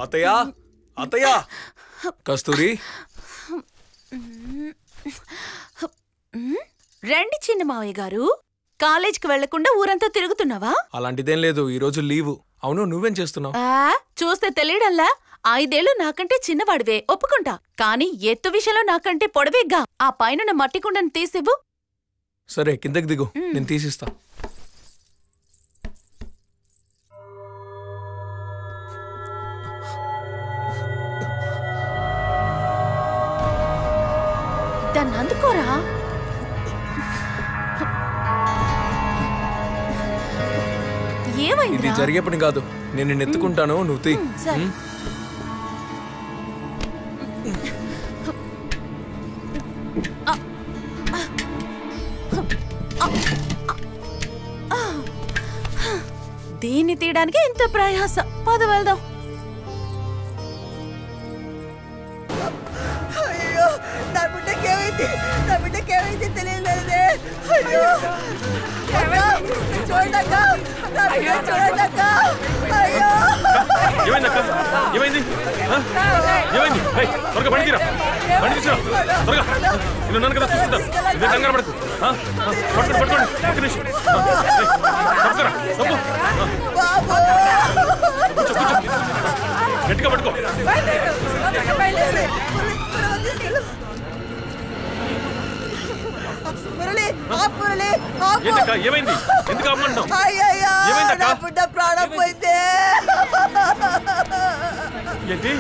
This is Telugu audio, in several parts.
అత్తయ్య అత్తయ్య కస్తూరి రండి చిన్న మావయ్య గారు. కాలేజ్కి వెళ్లకుండా ఊరంతా తిరుగుతున్నావా? అలాంటిదేం లేదు, ఈ రోజు లీవు. అవును, నువ్వేం చేస్తున్నావు? చూస్తే తెలియడంలా. 5 ఏళ్ళు నాకంటే చిన్నవాడివే, ఒప్పుకుంటా. కానీ ఎత్తు విషయంలో నాకంటే పొడవేగ్గా. ఆ పైన మట్టి కుండను తీసివ్వు. సరే, కిందకి దిగు, నేను తీసిస్తా. దాన్ని అందుకోరా. ఏమైంది? ఇది జరిగే పని కాదు, నేను నిన్ను ఎత్తుకుంటాను, నువ్వు తీ. దీన్ని తీయడానికి ఎంత ప్రయాస. పద వెళ్దాం. అయ్యో, నా బిడ్డకేమైంది తెలియలేదే. అయ్యో చూడక, నా బిడ్డ చూడక. అయ్యో ఏమైంది? ఏమైంది? త్వరగా బండి తీరా, బండి తీసుకురా త్వరగా. నేను ఉన్నాను కదా, చూసుకుంటాను. ఇదే కంగారు పడకు. పట్టుకోండి, ఒక్క నిమిషం. తప్పురా, తప్పు. గట్టిగా పట్టుకో. ఏంటక్క, ఏమైంది? ఎందుకు అమ్మంటావు? ఏమైందక్క? ప్రాణం పోయింది. ఏంటి?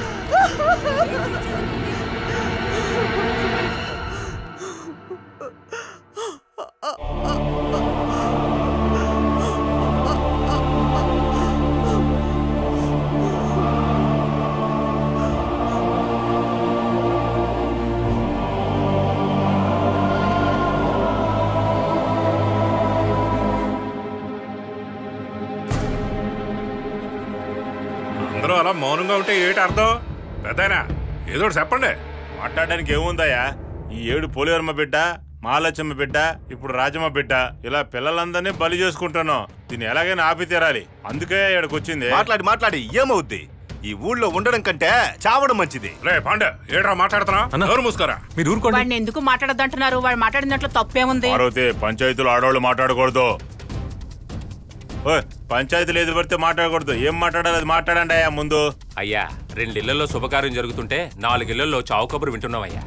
అందరూ అలా మౌనంగా ఉంటే ఏంటి అర్థం? పెద్దయినా ఏదో చెప్పండి. మాట్లాడడానికి ఏముందయ్యా? ఈ 7 పోలేరమ్మ బిడ్డ, మహాలక్ష్మి బిడ్డ, ఇప్పుడు రాజమ్మ బిడ్డ, ఇలా పిల్లలందరినీ బలి చేసుకుంటున్నాం. దీన్ని ఎలాగైనా ఆపి తీరాలి. అందుకే ఇక్కడికి వచ్చింది. మాట్లాడి ఏమవుద్ది? ఈ ఊళ్ళో ఉండడం కంటే చావడం మంచిది. రే పాండే, ఏడ్రా మాట్లాడుతున్నా? ఎవరు మూసుకోరా? మీరు ఊరుకోండి. వాడిని ఎందుకు మాట్లాడద్దంటున్నారు? వాడు మాట్లాడిన దాంట్లో తప్పేముంది? పార్వతి, పంచాయతీలో ఆడవాళ్ళు మాట్లాడకూడదు. పంచాయతీలు ఎదురు పడితే మాట్లాడకూడదు. ఏం మాట్లాడాలి అది మాట్లాడండి అయ్యా ముందు. అయ్యా, 2 ఇళ్లలో శుభకార్యం జరుగుతుంటే 4 ఇళ్లలో చావు కబురు వింటున్నామయ్యా.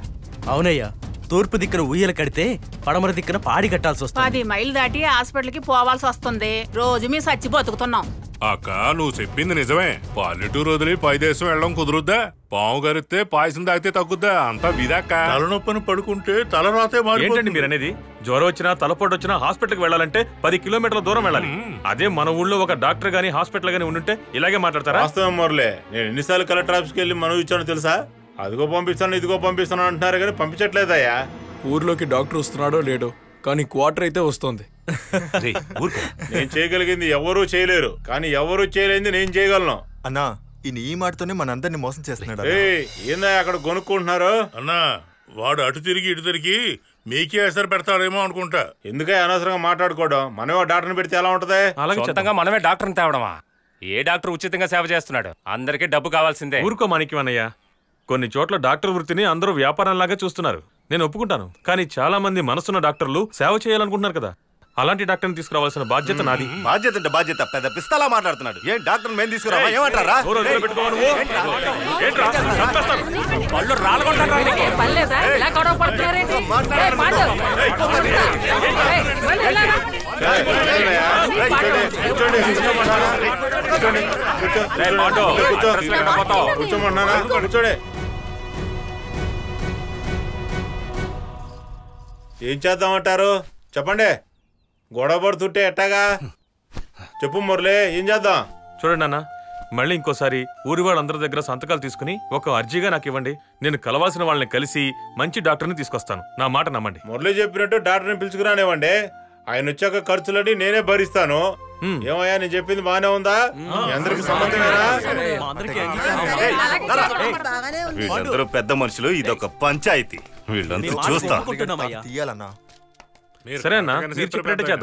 అవునయ్యా, తూర్పు దిక్కున ఊయల కడితే పడమర దిక్కున పాడి కట్టాల్సి వస్తుంది. 10 మైళ్ళు దాటి హాస్పిటల్ కి పోవాల్సి వస్తుంది. రోజు మీ సచ్చి బతుకుతున్నాం. అక్క, నువ్వు చెప్పింది నిజమే. పల్లెటూరు వదిలి పై దేశం వెళ్ళడం కుదురుద్దా? పాము గరిస్తే పాయసం తాగితే తగ్గుద్దా? అంతా విదాక. తలనొప్పని పడుకుంటే తలరాతే ఏంటండి మీరు అనేది? జ్వరం వచ్చినా తలపోటు వచ్చినా హాస్పిటల్కి వెళ్ళాలంటే 10 కిలోమీటర్ల దూరం వెళ్ళాలి. అదే మన ఊళ్ళో ఒక డాక్టర్ గానీ హాస్పిటల్ గానీ ఉండుంటే ఇలాగే మాట్లాడతారా? వాస్తవం మురళి, నేను ఎన్నిసార్లు కలెక్టర్ ఆఫీస్కి వెళ్ళి మనవి ఇచ్చానో తెలుసా? అదిగో పంపిస్తాను, ఇదిగో పంపిస్తాను అంటున్నారు కానీ పంపించట్లేదయ్యా. ఊర్లోకి డాక్టర్ వస్తున్నాడో లేడో, కానీ క్వార్టర్ అయితే వస్తుంది. నేను చేయగలిగింది ఎవరూ చేయలేరు, కానీ ఎవరూ చేయలేంది నేను చేయగలను. అన్నా, ఈ మాటతోనే మనందరినీ మోసం చేస్తున్నాడు. ఏందా అక్కడ కొనుక్కుంటున్నారు? అన్నా, వాడు అటు తిరిగి ఇటు తిరిగి మీకే ఎసరు పెడతాడేమో అనుకుంటా. ఎందుకే అనవసరంగా మాట్లాడుకోవడం? మనమే డాక్టర్ని పెడితే ఎలా ఉంటది? అలాగే మనమే డాక్టర్ని తేవడమా? ఏ డాక్టర్ ఉచితంగా సేవ చేస్తున్నాడు? అందరికీ డబ్బు కావాల్సిందే. ఊరుకో మాణిక్యమన్నయ్య. కొన్ని చోట్ల డాక్టర్ వృత్తిని అందరూ వ్యాపారంలాగా చూస్తున్నారు. నేను ఒప్పుకుంటాను, కానీ చాలా మంది మనసున్న డాక్టర్లు సేవ చేయాలనుకుంటున్నారు కదా. అలాంటి డాక్టర్ని తీసుకురావాల్సిన బాధ్యత నాది. బాధ్యత అంటే బాధ్యత, పెద్ద పిస్తాలా మాట్లాడుతున్నాడు. ఏం డాక్టర్ మేము తీసుకురావా? ఏమంటారా? కూర్చోండి. ఏం చేద్దామంటారు చెప్పండి. గొడవ పడుతుంటే ఎట్టాగా? చెప్పు మురళి, ఏం చేద్దాం? చూడండి అన్న, మళ్ళీ ఇంకోసారి ఊరి వాళ్ళందరి దగ్గర సంతకాలు తీసుకుని ఒక అర్జీగా నాకు ఇవ్వండి. నేను కలవాల్సిన వాళ్ళని కలిసి మంచి డాక్టర్ని తీసుకొస్తాను. నా మాట నమ్మండి. మురళి చెప్పినట్టు డాక్టర్ని పిలుచుకురానివ్వండి. ఆయన వచ్చాక ఖర్చులని నేనే భరిస్తాను. ఏమయ్యా, నేను చెప్పింది బానే ఉందా? అందరికి సమ్మతమేనా? వీళ్ళందరూ పెద్ద మనుషులు, ఇదొక పంచాయతీ. వీళ్ళంతా చూస్తా. సరే అన్న, మీరు చెప్పినట్టే చేద్దాం.